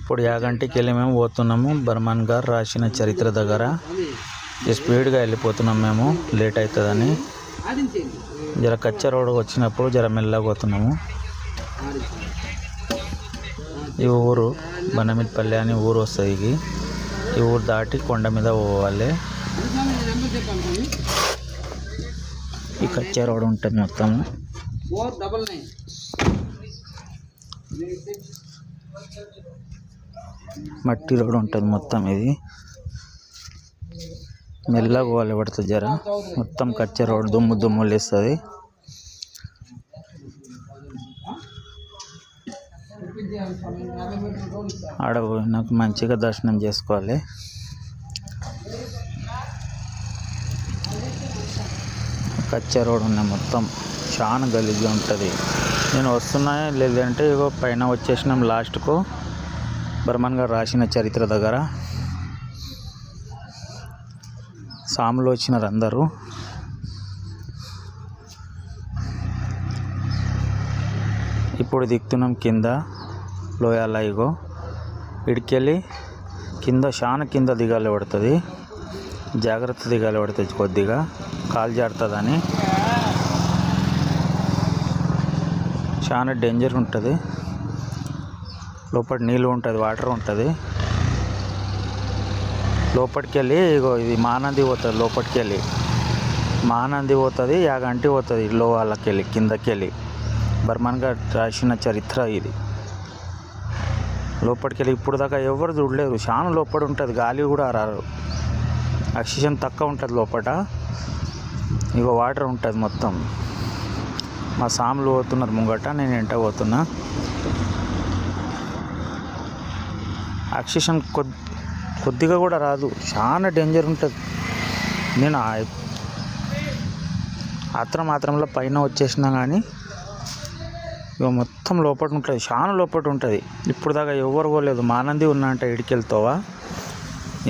ఇప్పుడు యాగంటికి వెళ్ళి మేము పోతున్నాము. బర్మన్ గారు రాసిన చరిత్ర దగ్గర స్పీడ్గా వెళ్ళిపోతున్నాం. మేము లేట్ అవుతుందని జర కచ్చా రోడ్ వచ్చినప్పుడు జర మెల్లగా పోతున్నాము. ఈ ఊరు బనమిట్పల్లి అని ఊరు వస్తుంది. ఈ ఊరు దాటి కొండ మీద పోవాలి. ఈ కచ్చా రోడ్ ఉంటుంది మొత్తము. మట్టి రోడ్ ఉంటుంది మొత్తం. ఇది మెల్లగా పోవాలి పడుతుంది జర. మొత్తం కచ్చా రోడ్ దుమ్ము దుమ్ము లేస్తుంది. ఆడ నాకు మంచిగా దర్శనం చేసుకోవాలి. కచ్చా రోడ్ ఉన్నాయి మొత్తం. చాలా గలీజ్గా ఉంటుంది. నేను వస్తున్నా లేదంటే ఇగో పైన వచ్చేసినాం లాస్ట్కు. బర్మన్ గారు రాసిన చరిత్ర దగ్గర సాములు వచ్చినారు అందరూ. ఇప్పుడు దిగుతున్నాం కింద లోయాల. ఇగో ఇడికెళ్ళి కింద చాలా కింద దిగాలి పడుతుంది. జాగ్రత్త దిగాలి పడుతుంది. కొద్దిగా కాలు జారుతుందని. చాలా డేంజర్ ఉంటుంది. లోపల నీళ్ళు ఉంటుంది, వాటర్ ఉంటుంది. లోపలికి వెళ్ళి ఇగో ఇది మహానంది పోతుంది. లోపలికి వెళ్ళి మహానంది పోతుంది, యాగంటి పోతుంది. లోవాలకి వెళ్ళి కిందకి వెళ్ళి బర్మన్ గారు రాసిన చరిత్ర ఇది. లోపలికి వెళ్ళి ఇప్పుడు దాకా ఎవరు చూడలేదు. చాలా లోపల ఉంటుంది. గాలి కూడా రారు. ఆక్సిజన్ తక్కువ ఉంటుంది లోపల. ఇగో వాటర్ ఉంటుంది మొత్తం. మా సాములు పోతున్నారు ముంగట, నేను వెంట పోతున్నా. ఆక్సిజన్ కొద్దిగా కూడా రాదు. చాలా డేంజర్ ఉంటుంది. నేను మాత్రంలో పైన వచ్చేసినా కానీ ఇక మొత్తం లోపల ఉంటుంది. చాలా లోపల ఉంటుంది. ఇప్పుడు దాకా ఎవరు పోలేదు. మహానంది ఉన్నా అంట. ఇడికెళ్తావా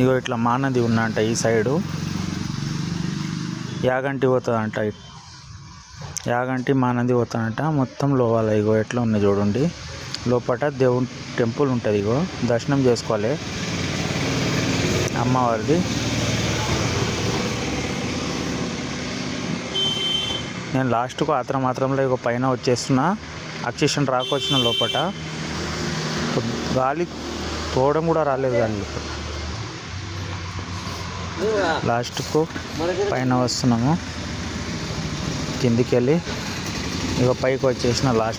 ఇగో ఇట్లా మహానంది ఉన్నా అంట. ఈ సైడు యాగంటి పోతుందంట. యాగంటి మహానంది పోతానంట. మొత్తం లోవాల. ఇగో ఎట్లా ఉన్నాయి చూడండి. లోపల దేవుని టెంపుల్ ఉంటుంది. ఇగో దర్శనం చేసుకోవాలి అమ్మవారిది. నేను లాస్ట్కు మాత్రంలో ఇగో పైన వచ్చేస్తున్నా. ఆక్సిజన్ రాకొచ్చిన లోపల గాలి తోవడం కూడా రాలేదు. గాలి లాస్ట్కు పైన వస్తున్నాము. కిందికి వెళ్ళి ఇక పైకి వచ్చేసిన లాస్ట్